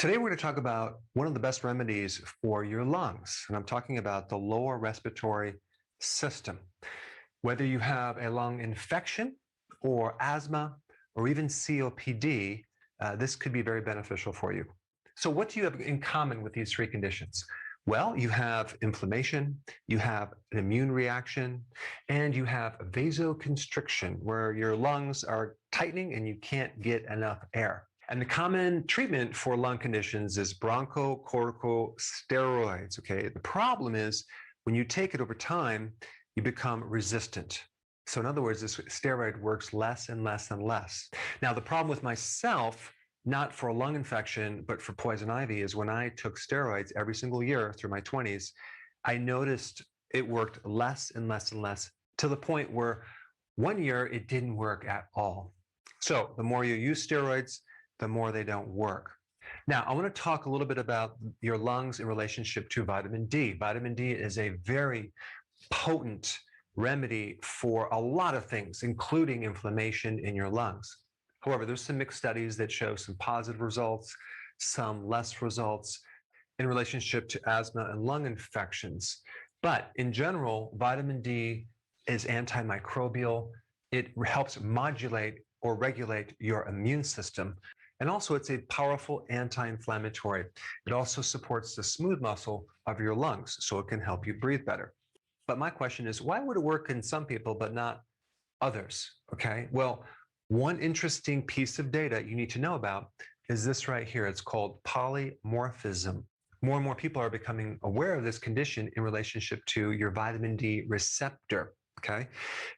Today, we're going to talk about one of the best remedies for your lungs, and I'm talking about the lower respiratory system. Whether you have a lung infection or asthma or even COPD, this could be very beneficial for you. So what do you have in common with these three conditions? Well, you have inflammation, you have an immune reaction, and you have vasoconstriction, where your lungs are tightening and you can't get enough air. And the common treatment for lung conditions is bronchocorticosteroids, okay? The problem is when you take it over time, you become resistant. So in other words, this steroid works less and less and less. Now, the problem with myself, not for a lung infection, but for poison ivy, is when I took steroids every single year through my 20s, I noticed it worked less and less and less to the point where one year it didn't work at all. So the more you use steroids, the more they don't work. Now, I want to talk a little bit about your lungs in relationship to vitamin D. Vitamin D is a very potent remedy for a lot of things, including inflammation in your lungs. However, there's some mixed studies that show some positive results, some less results in relationship to asthma and lung infections. But in general, vitamin D is antimicrobial. It helps modulate or regulate your immune system. And also, it's a powerful anti-inflammatory. It also supports the smooth muscle of your lungs, so it can help you breathe better. But my question is, why would it work in some people but not others? Okay, well, one interesting piece of data you need to know about is this right here. It's called polymorphism. More and more people are becoming aware of this condition in relationship to your vitamin D receptor. Okay,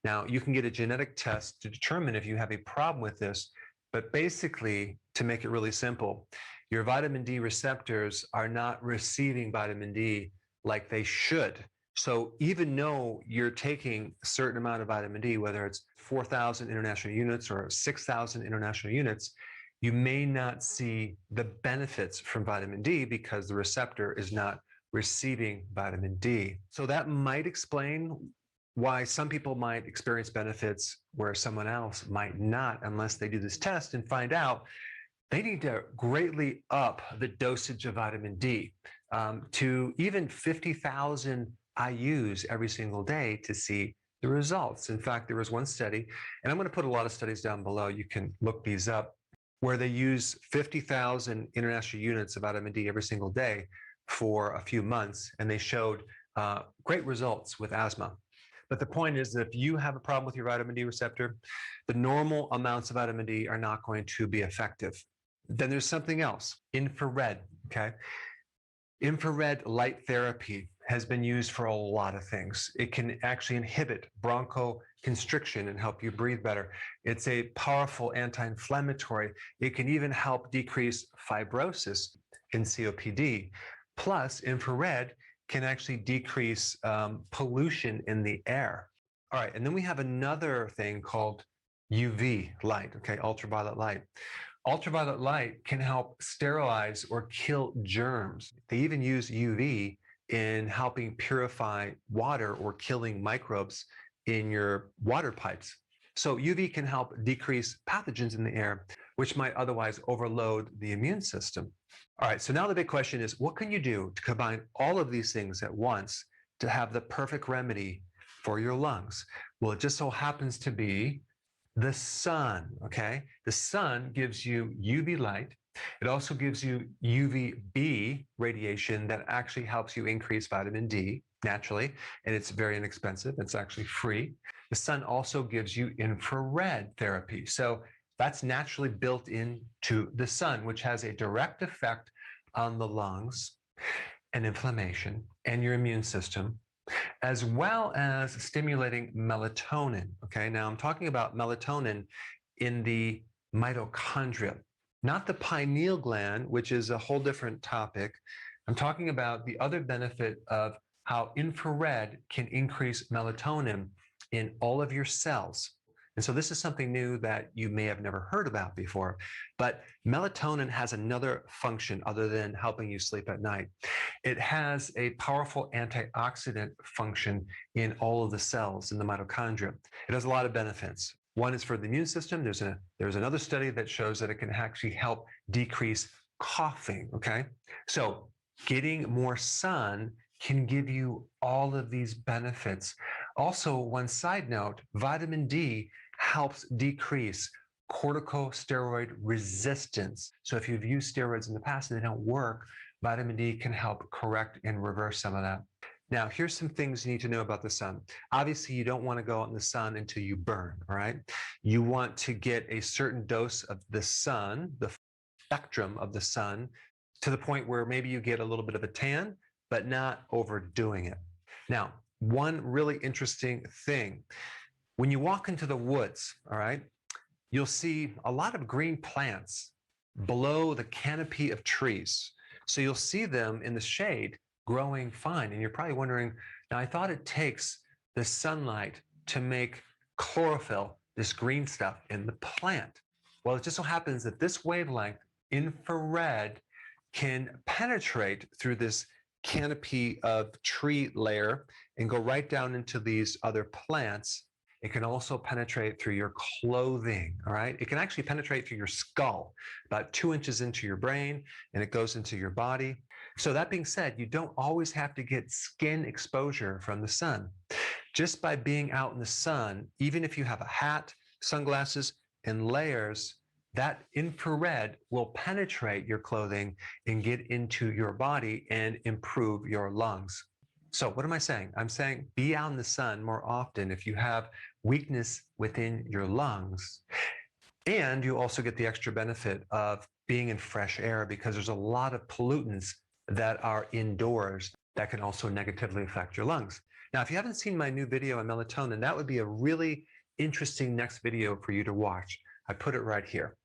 now you can get a genetic test to determine if you have a problem with this. But basically, to make it really simple, your vitamin D receptors are not receiving vitamin D like they should. So even though you're taking a certain amount of vitamin D, whether it's 4,000 international units or 6,000 international units, you may not see the benefits from vitamin D because the receptor is not receiving vitamin D. So that might explain why some people might experience benefits where someone else might not, unless they do this test and find out they need to greatly up the dosage of vitamin D to even 50,000 IUs every single day to see the results. In fact, there was one study, and I'm going to put a lot of studies down below. You can look these up, where they use 50,000 international units of vitamin D every single day for a few months, and they showed great results with asthma. But the point is that if you have a problem with your vitamin D receptor, the normal amounts of vitamin D are not going to be effective. Then there's something else, infrared, okay? Infrared light therapy has been used for a lot of things. It can actually inhibit bronchoconstriction and help you breathe better. It's a powerful anti-inflammatory. It can even help decrease fibrosis in COPD. Plus, infrared can actually decrease pollution in the air. All right, and then we have another thing called UV light, okay, ultraviolet light. Ultraviolet light can help sterilize or kill germs. They even use UV in helping purify water or killing microbes in your water pipes. So UV can help decrease pathogens in the air, which might otherwise overload the immune system. All right, so now the big question is, what can you do to combine all of these things at once to have the perfect remedy for your lungs? Well, it just so happens to be the sun, okay? The sun gives you UV light. It also gives you UVB radiation that actually helps you increase vitamin D naturally, and it's very inexpensive. It's actually free. The sun also gives you infrared therapy. So that's naturally built into the sun, which has a direct effect on the lungs and inflammation and your immune system, as well as stimulating melatonin. Okay, now I'm talking about melatonin in the mitochondria, not the pineal gland, which is a whole different topic. I'm talking about the other benefit of how infrared can increase melatonin in all of your cells. And so this is something new that you may have never heard about before, but melatonin has another function other than helping you sleep at night. It has a powerful antioxidant function in all of the cells in the mitochondria. It has a lot of benefits. One is for the immune system. There's another study that shows that it can actually help decrease coughing, okay? So getting more sun can give you all of these benefits. Also, one side note, vitamin D helps decrease corticosteroid resistance. So if you've used steroids in the past and they don't work, vitamin D can help correct and reverse some of that. Now, here's some things you need to know about the sun. Obviously, you don't want to go out in the sun until you burn, all right? You want to get a certain dose of the sun, the spectrum of the sun, to the point where maybe you get a little bit of a tan, but not overdoing it. Now, one really interesting thing, when you walk into the woods, all right, you'll see a lot of green plants below the canopy of trees. So you'll see them in the shade growing fine. And you're probably wondering, now I thought it takes the sunlight to make chlorophyll, this green stuff in the plant. Well, it just so happens that this wavelength, infrared, can penetrate through this canopy of tree layer and go right down into these other plants. It can also penetrate through your clothing, all right? It can actually penetrate through your skull, about 2 inches into your brain, and it goes into your body. So that being said, you don't always have to get skin exposure from the sun. Just by being out in the sun, even if you have a hat, sunglasses, and layers, that infrared will penetrate your clothing and get into your body and improve your lungs. So what am I saying? I'm saying be out in the sun more often if you have weakness within your lungs. And you also get the extra benefit of being in fresh air because there's a lot of pollutants that are indoors that can also negatively affect your lungs. Now, if you haven't seen my new video on melatonin, that would be a really interesting next video for you to watch. I put it right here.